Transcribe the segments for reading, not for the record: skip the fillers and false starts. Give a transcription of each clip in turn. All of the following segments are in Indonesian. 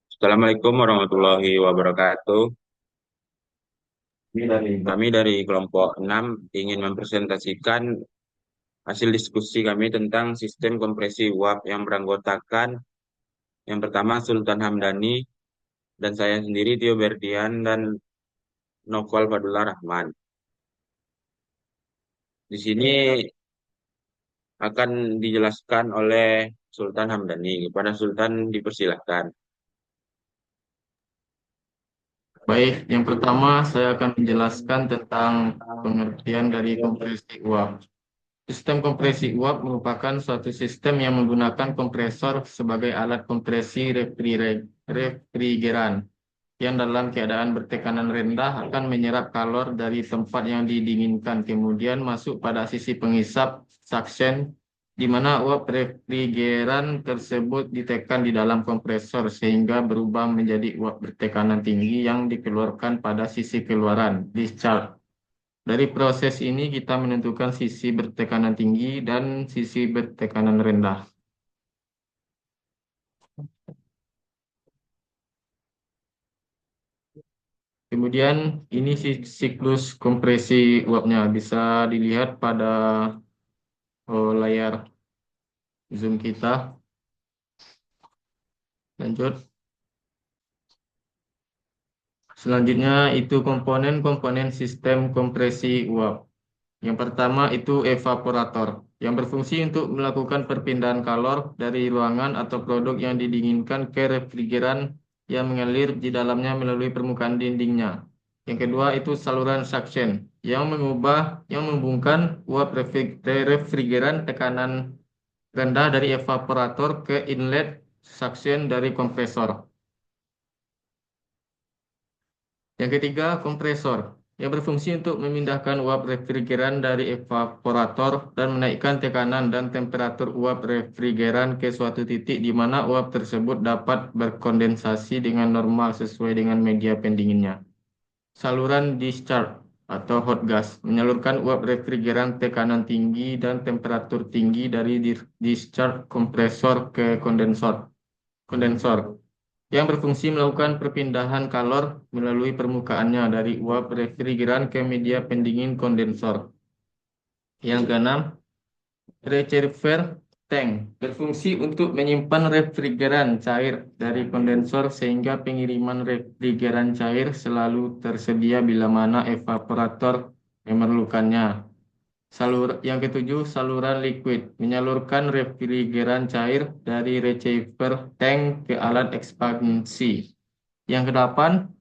Assalamualaikum warahmatullahi wabarakatuh. Kami dari kelompok 6 ingin mempresentasikan hasil diskusi kami tentang sistem kompresi uap yang beranggotakan yang pertama Sultan Hamdani dan saya sendiri Tio Berdian dan Noval Fadullah Rahman. Di sini akan dijelaskan oleh Sultan Hamdani. Kepada Sultan dipersilahkan. Baik, yang pertama saya akan menjelaskan tentang pengertian dari kompresi uap. Sistem kompresi uap merupakan suatu sistem yang menggunakan kompresor sebagai alat kompresi refrigeran yang dalam keadaan bertekanan rendah akan menyerap kalor dari tempat yang didinginkan, kemudian masuk pada sisi pengisap suction, di mana uap refrigeran tersebut ditekan di dalam kompresor sehingga berubah menjadi uap bertekanan tinggi yang dikeluarkan pada sisi keluaran, discharge. Dari proses ini kita menentukan sisi bertekanan tinggi dan sisi bertekanan rendah. Kemudian ini siklus kompresi uapnya bisa dilihat pada layar Zoom kita. Lanjut. Selanjutnya itu komponen-komponen sistem kompresi uap. Yang pertama itu evaporator yang berfungsi untuk melakukan perpindahan kalor dari ruangan atau produk yang didinginkan ke refrigeran yang mengalir di dalamnya melalui permukaan dindingnya. Yang kedua itu saluran suction yang membungkam uap refrigeran tekanan rendah dari evaporator ke inlet suction dari kompresor. Yang ketiga, kompresor yang berfungsi untuk memindahkan uap refrigeran dari evaporator dan menaikkan tekanan dan temperatur uap refrigeran ke suatu titik di mana uap tersebut dapat berkondensasi dengan normal sesuai dengan media pendinginnya. Saluran discharge atau hot gas menyalurkan uap refrigeran tekanan tinggi dan temperatur tinggi dari discharge kompresor ke kondensor yang berfungsi melakukan perpindahan kalor melalui permukaannya dari uap refrigeran ke media pendingin kondensor. Yang keenam, reservoir tank berfungsi untuk menyimpan refrigeran cair dari kondensor sehingga pengiriman refrigeran cair selalu tersedia bila mana evaporator memerlukannya. Yang ketujuh, saluran liquid menyalurkan refrigeran cair dari reservoir tank ke alat ekspansi. Yang kedelapan,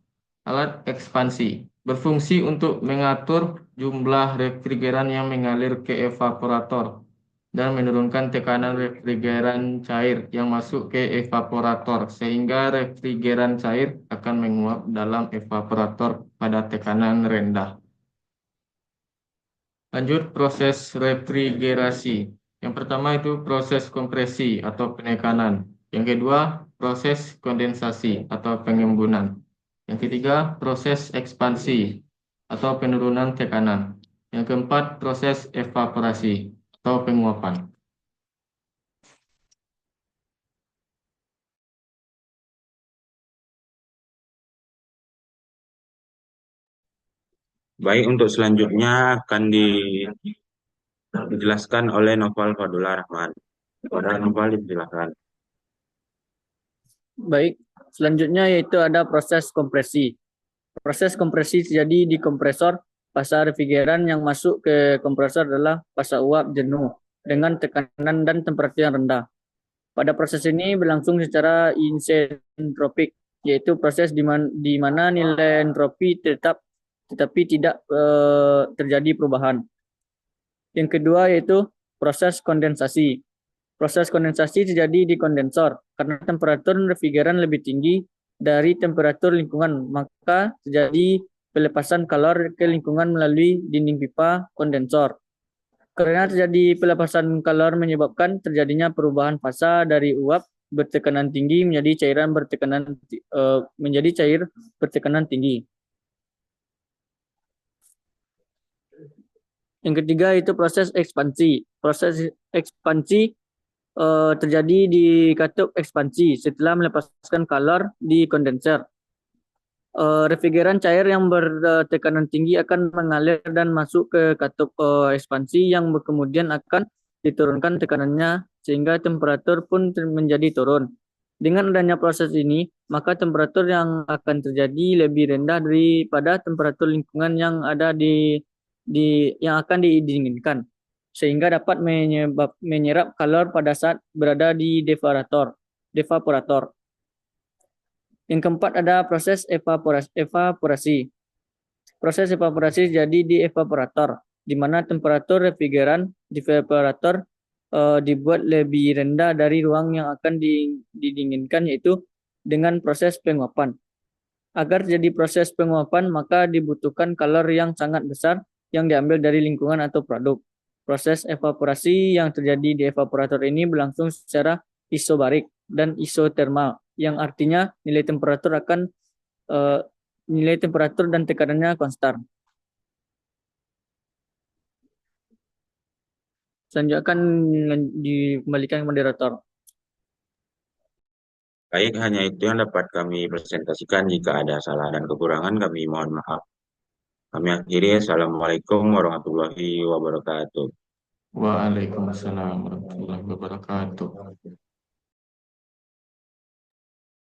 alat ekspansi berfungsi untuk mengatur jumlah refrigeran yang mengalir ke evaporator dan menurunkan tekanan refrigeran cair yang masuk ke evaporator sehingga refrigeran cair akan menguap dalam evaporator pada tekanan rendah. Lanjut proses refrigerasi. Yang pertama itu proses kompresi atau penekanan. Yang kedua, proses kondensasi atau pengembunan. Yang ketiga, proses ekspansi atau penurunan tekanan. Yang keempat, proses evaporasi atau penguapan. Baik, untuk selanjutnya akan dijelaskan oleh Noval Fadullah Rahman. Kepada Noval dipersilahkan. Baik, selanjutnya yaitu ada proses kompresi. Proses kompresi terjadi di kompresor. Fasa refrigeran yang masuk ke kompresor adalah fasa uap jenuh dengan tekanan dan temperatur yang rendah. Pada proses ini berlangsung secara isentropik, yaitu proses di mana nilai entropi tetap tetapi tidak terjadi perubahan. Yang kedua yaitu proses kondensasi. Proses kondensasi terjadi di kondensor karena temperatur refrigeran lebih tinggi dari temperatur lingkungan, maka terjadi pelepasan kalor ke lingkungan melalui dinding pipa kondensor. Karena terjadi pelepasan kalor menyebabkan terjadinya perubahan fasa dari uap bertekanan tinggi menjadi cair bertekanan tinggi. Yang ketiga itu proses ekspansi. Proses ekspansi terjadi di katup ekspansi setelah melepaskan color di kondenser. Refrigeran cair yang bertekanan tinggi akan mengalir dan masuk ke katup ekspansi yang kemudian akan diturunkan tekanannya sehingga temperatur pun menjadi turun. Dengan adanya proses ini, maka temperatur yang akan terjadi lebih rendah daripada temperatur lingkungan yang ada yang akan didinginkan, sehingga dapat menyerap kalor pada saat berada di evaporator. Yang keempat ada proses evaporasi. Proses evaporasi jadi di evaporator, di mana temperatur refrigeran di evaporator dibuat lebih rendah dari ruang yang akan didinginkan, yaitu dengan proses penguapan. Agar jadi proses penguapan, maka dibutuhkan kalor yang sangat besar yang diambil dari lingkungan atau produk. Proses evaporasi yang terjadi di evaporator ini berlangsung secara isobarik dan isotermal, yang artinya nilai temperatur dan tekanannya konstan. Selanjutnya akan dikembalikan ke moderator. Baik, hanya itu yang dapat kami presentasikan. Jika ada salah dan kekurangan, kami mohon maaf. Kami akhiri. Assalamualaikum warahmatullahi wabarakatuh. Waalaikumsalam warahmatullahi wabarakatuh.